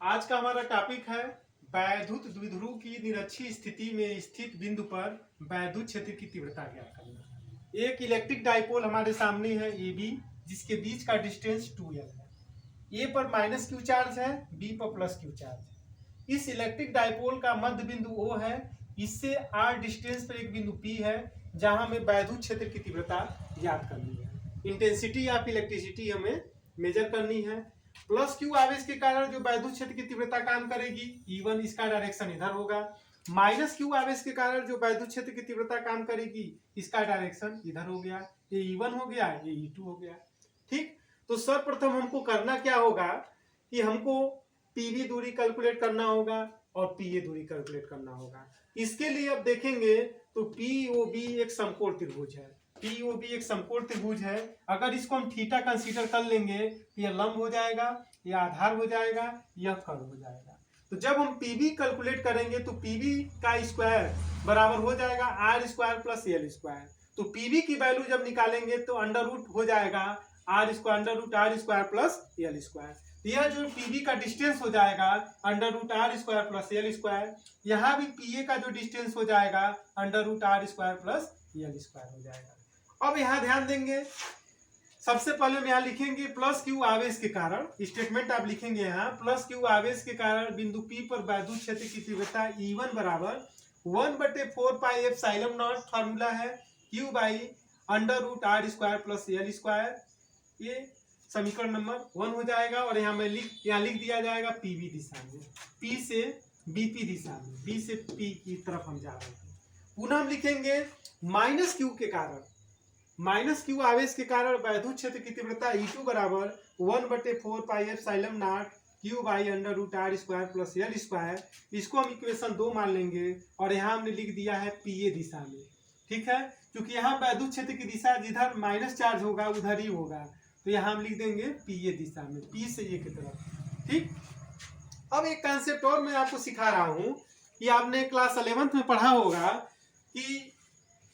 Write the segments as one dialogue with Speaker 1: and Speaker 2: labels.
Speaker 1: आज का हमारा टॉपिक है वैद्युत द्विध्रुव की निरक्षीय स्थिति में स्थित बिंदु पर वैद्युत क्षेत्र की तीव्रता ज्ञात करना। एक इलेक्ट्रिक डाइपोल हमारे सामने है ए बी, जिसके बीच का डिस्टेंस 2L है। ए पर माइनस क्यू चार्ज है, बी पर प्लस क्यू चार्ज है। इस इलेक्ट्रिक डाइपोल का मध्य बिंदु O है, इससे r डिस्टेंस पर एक बिंदु P है जहां हमें वैद्युत क्षेत्र की तीव्रता ज्ञात करनी है। इंटेंसिटी ऑफ इलेक्ट्रिसिटी हमें मेजर करनी है। प्लस क्यू आवेश के कारण जो वैद्युत क्षेत्र की तीव्रता काम करेगी E1, इसका डायरेक्शन इधर होगा। माइनस क्यू आवेश के कारण जो वैद्युत क्षेत्र की तीव्रता काम करेगी इसका डायरेक्शन इधर हो गया। ये E1 हो गया, ये E2 हो गया। ठीक, तो सर्वप्रथम हमको करना क्या होगा कि हमको PV दूरी कैलकुलेट करना होगा और PA दूरी कैलकुलेट करना होगा। इसके लिए अब देखेंगे तो POB एक समकोण त्रिभुज है। POB एक समकोण त्रिभुज है। अगर इसको हम थीटा कंसीडर कर लेंगे तो यह लंब हो जाएगा, यह आधार हो जाएगा, यह कर्व हो जाएगा। तो जब हम PB कैलकुलेट करेंगे तो PB का स्क्वायर बराबर हो जाएगा R square plus L square. तो PB की वैल्यू जब निकालेंगे तो अंडर रूट हो जाएगा R square under root R square plus L square. यह जो PB का डिस्टेंस हो जाएगा under root R square plus L square. यहाँ भी PA का जो डिस्टेंस हो जाएगा under root R square plus L square हो जाएगा। अब यहाँ ध्यान देंगे, सबसे पहले हम यहाँ लिखेंगे प्लस क्यू आवेश के कारण, स्टेटमेंट आप लिखेंगे यहाँ प्लस क्यू आवेश के कारण बिंदु P पर वैद्युत क्षेत्र की तीव्रता E1 बराबर 1/4 पाई एप्सिलॉन नॉट, फार्मूला है Q by under root R square plus L square. ये समीकरण नंबर 1 हो जाएगा। और यहाँ यहाँ लिख दिया जाएगा PB दिशा में, P से BP दिशा में, B से P की तरफ हम जा रहे हैं। पुनः हम लिखेंगे माइनस क्यू के कारण, माइनस क्यू आवेश के कारण वैद्युत क्षेत्र की तीव्रता E2 बराबर 1/4 pi epsilon nought Q by under root R square plus L square. इसको हम इक्वेशन 2 मान लेंगे और यहाँ हमने लिख दिया है PA दिशा में। ठीक है, क्योंकि यहाँ वैद्युत क्षेत्र की दिशा जिधर माइनस चार्ज होगा उधर ही होगा, तो यहाँ हम लिख देंगे PA दिशा में, P से A की तरफ। ठीक, अब एक कंसेप्ट और मैं आपको सिखा रहा हूँ कि आपने क्लास 11th में पढ़ा होगा कि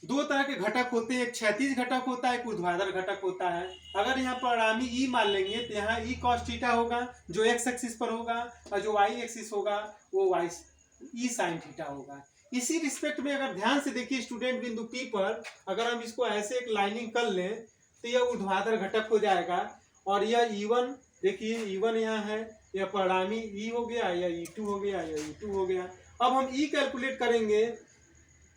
Speaker 1: दो तरह के घटक होते हैं, एक क्षैतिज घटक होता है, एक ऊर्ध्वाधर घटक होता है। अगर यहाँ परिणामी E मान लेंगे तो यहाँ E cos थीटा होगा जो x एक्सिस पर होगा, और जो y एक्सिस होगा वो E sin थीटा होगा। इसी रिस्पेक्ट में अगर ध्यान से देखिए स्टूडेंट, बिंदु P पर अगर हम इसको ऐसे एक लाइनिंग कर लें तो यह ऊर्ध्वाधर घटक हो जाएगा। और यह E1 देखिए, E1 यहाँ है, यह परिणामी E हो गया, यह E2 हो गया, यह E2 हो गया। अब हम E कैलकुलेट करेंगे,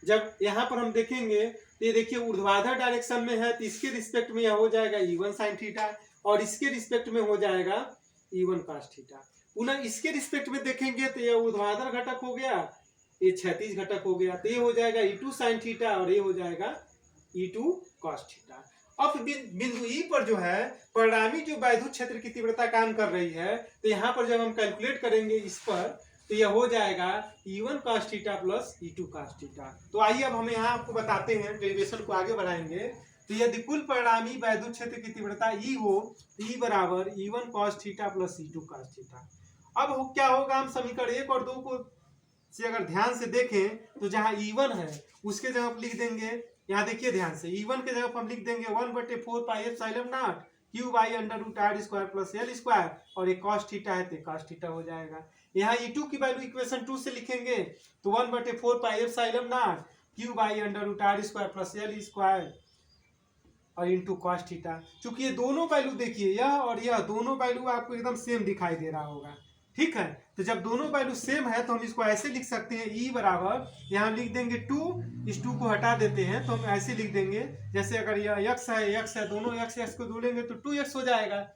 Speaker 1: जब यहाँ पर हम देखेंगे तो ये देखिए ऊर्ध्वाधर डायरेक्शन में है तो इसके रिस्पेक्ट में यह हो जाएगा E1 sin थीटा, और इसके रिस्पेक्ट में हो जाएगा E1 cos थीटा। पुनः इसके रिस्पेक्ट में देखेंगे तो यह ऊर्ध्वाधर घटक हो गया, ये क्षैतिज घटक हो गया, तो ये हो जाएगा E2 sin थीटा और ये हो जाएगा E2 cos थीटा। अब बिंदु E पर जो है परिणामी जो वैद्युत क्षेत्र की तीव्रता काम कर रही है, तो यहाँ पर जब हम कैलकुलेट करेंगे इस पर तो यह हो जाएगा E1 cos theta plus E2 cos theta. तो आइए अब हम यहाँ आपको बताते हैं, डेरिवेशन को आगे बढ़ाएंगे। तो यदि कुल परिणामी वैद्युत क्षेत्र की तीव्रता E हो तो E बराबर E1 cos theta plus E2 cos theta. अब क्या होगा, हम समीकरण 1 और 2 को से अगर ध्यान से देखें तो जहाँ E1 है उसके जगह पर लिख देंगे, यहाँ देखिए ध्यान से, E1 के जगह पर हम लिख देंगे 1/4 pi epsilon nought Q by under root R square plus L square, और ये cos थीटा है तो cos थीटा हो जाएगा। यहाँ E2 की वैल्यू इक्वेशन 2 से लिखेंगे तो 1/4 pi epsilon nought Q by under root R square plus L square और इंटू cos थीटा। चूंकि ये दोनों वैल्यू देखिए, यह और यह दोनों वैल्यू आपको एकदम सेम दिखाई दे रहा होगा। ठीक है, तो जब दोनों वैल्यू सेम है तो हम इसको ऐसे लिख सकते हैं, E बराबर यहाँ लिख देंगे 2, इस 2 को हटा देते हैं तो हम ऐसे लिख देंगे, जैसे अगर यह x है, दोनों x को जोड़ेंगे तो 2x हो जाएगा।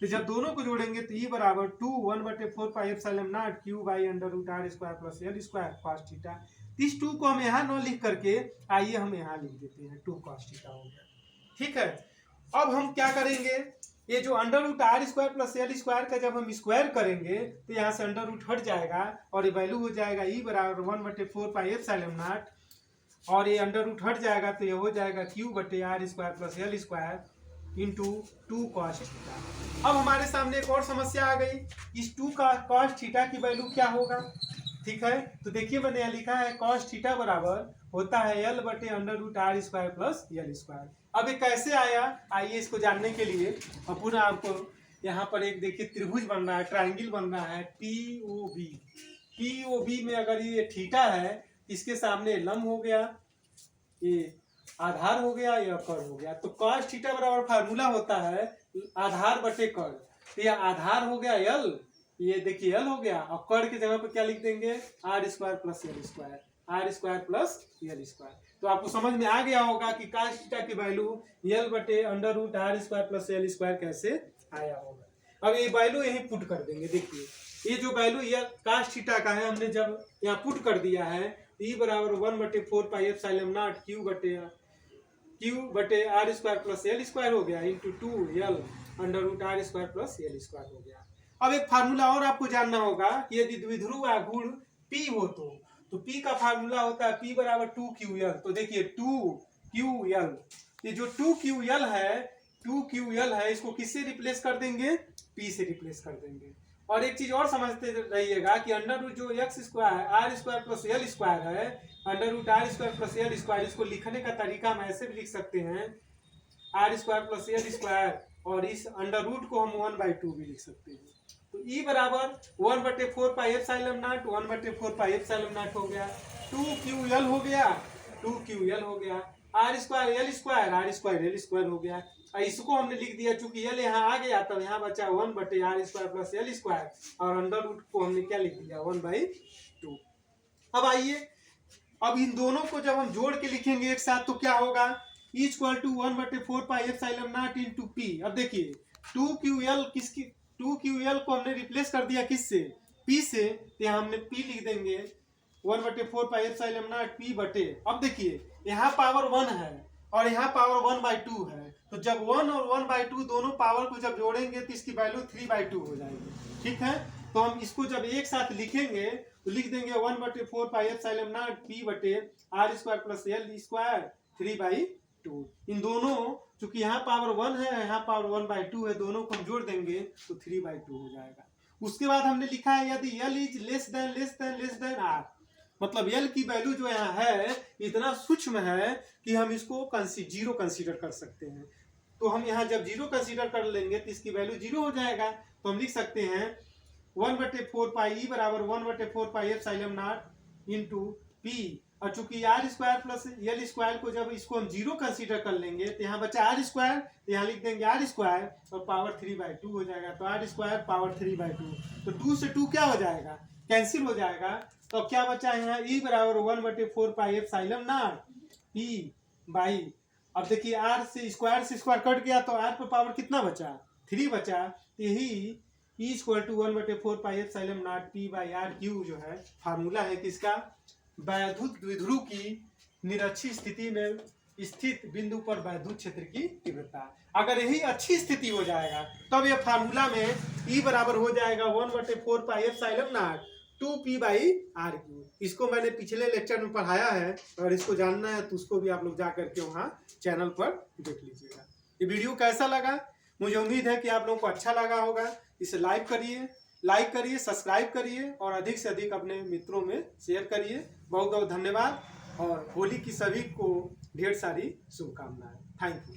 Speaker 1: तो जब दोनों को जोड़ेंगे तो E बराबर 2 1/4 pi epsilon nought Q by under root R square plus L square cos theta. इस 2 को हम यहाँ न लिख करके आइए हम यहाँ लिख देते हैं 2 cos थीटा हो गया। ठीक है, अब हम क्या करेंगे, ये जो under root R square plus L square का जब हम स्क्वायर करेंगे तो यहाँ से अंडर रूट हट जाएगा और ये वैल्यू हो जाएगा E बराबर 1/4 पाई एप्सिलॉन नॉट, और ये अंडर रूट हट जाएगा तो ये हो जाएगा Q/R square plus L square into 2 cos theta. अब हमारे सामने एक और समस्या आ गई, इस 2 का cos थीटा की वैल्यू क्या होगा। ठीक है, तो देखिए मैंने यहाँ लिखा है cos थीटा बराबर होता है under root R square plus L square. अब ये कैसे आया, आइए इसको जानने के लिए और पुनः आपको यहाँ पर एक देखिए त्रिभुज बन रहा है, ट्राइंगल बन रहा है पीओबी। पीओबी में अगर ये थीटा है, इसके सामने लंब हो गया, ये आधार हो गया, या कर्ण हो गया। तो cos थीटा बराबर फार्मूला होता है आधार बटे कर्ण। तो ये आधार हो गया यल, ये देखिए यल हो गया, और कर्ण की जगह पे क्या लिख देंगे, R square plus L square, are square plus L square. तो आपको समझ में आ गया होगा कि cos थीटा की वैल्यू यल बटे under root are square plus L square कैसे आया होगा। अब ये वैल्यू यही पुट कर देंगे। देखिए ये जो वैल्यू ये cos थीटा का है, हमने जब यहाँ पुट कर दिया है, ई बराबर 1/4 पाई एप्सिलॉन नॉट क्यू बटे R square plus L square हो गया into 2l under root are square plus L square हो गया। अब एक फार्मूला और आपको जानना होगा कि यदि द्विध्रुव आघूर्ण P हो तो P का फार्मूला होता है P बराबर 2QL। तो देखिए 2QL, ये जो 2QL है इसको किससे रिप्लेस कर देंगे, P से रिप्लेस कर देंगे। और एक चीज और समझते रहिएगा कि अंडर रूट जो x square are square plus L square है, under root are square plus L square, इसको लिखने का तरीका हम ऐसे भी लिख सकते हैं R square plus L square, और इस अंडर रूट को हम 1/2 भी लिख सकते हैं। तो ई बराबर 1/4 pi epsilon naught 1/4 pi epsilon naught हो गया, 2QL हो गया, 2QL हो गया, R square L square, are square L square हो गया। इसको हमने लिख दिया, चूंकि एल यहाँ आ गया तो यहाँ बचा 1/r square plus L square, और अंडर रूट को हमने क्या लिख दिया 1/2। अब आइए, अब इन दोनों को जब हम जोड़ के लिखेंगे एक साथ तो क्या होगा, equal to 1/4 pi epsilon naught into P. अब देखिए 2QL को हमने रिप्लेस कर दिया किससे, P से, तो यहाँ हमने P लिख देंगे 1/4 पाई एप्सिलॉन नॉट P बटे। अब देखिए यहाँ पावर 1 है और यहाँ पावर 1/2 है, तो जब 1 और 1/2 दोनों पावर को जब जोड़ेंगे तो इसकी वैल्यू 3/2 हो जाएगी। ठीक है, तो हम इसको जब एक साथ लिखेंगे तो लिख देंगे 1/4 पाई एप्सिलॉन नॉट P बटे R square plus L square 3/2। इन दोनों, चूंकि यहाँ पावर 1 है यहाँ पावर 1/2 है, दोनों को हम जोड़ देंगे तो 3/2 हो जाएगा। उसके बाद हमने लिखा है यदि L is less than R, मतलब L की वैल्यू जो यहाँ है इतना सूक्ष्म है कि हम इसको जीरो कंसीडर कर सकते हैं। तो हम यहाँ जब जीरो कंसीडर कर लेंगे तो इसकी वैल्यू जीरो हो जाएगा। तो हम लिख सकते हैं 1/4 पाई ई बराबर 1/4 pi epsilon naught into P, और चूंकि R square plus L square को जब इसको हम जीरो कंसीडर कर लेंगे तो यहाँ बचा आर स्क्वायर, तो यहाँ लिख देंगे आर स्क्वायर और पावर 3/2 हो जाएगा। तो आर स्क्वायर पावर 3/2, तो 2 से 2 क्या हो जाएगा, कैंसिल हो जाएगा। तो क्या बचा है यहाँ ई बराबर 1/4 pi epsilon naught P by, अब देखिए आर से स्क्वायर कट गया तो आर पर पावर कितना बचा, 3 बचा। तो यही equal to 1/4 pi epsilon naught P by R cube जो है फार्मूला है किसका, वैद्युत द्विध्रुव की निरक्षी स्थिति में स्थित बिंदु पर वैद्युत क्षेत्र की तीव्रता। अगर यही अच्छी स्थिति हो जाएगा तब यह फार्मूला में ई बराबर हो जाएगा 1/4 pi epsilon naught 2P by R cube. इसको मैंने पिछले लेक्चर में पढ़ाया है, अगर इसको जानना है तो उसको भी आप लोग जा करके वहाँ चैनल पर देख लीजिएगा। ये वीडियो कैसा लगा, मुझे उम्मीद है कि आप लोगों को अच्छा लगा होगा। इसे लाइक करिए, सब्सक्राइब करिए और अधिक से अधिक अपने मित्रों में शेयर करिए। बहुत बहुत धन्यवाद और होली की सभी को ढेर सारी शुभकामनाएं। Thank you.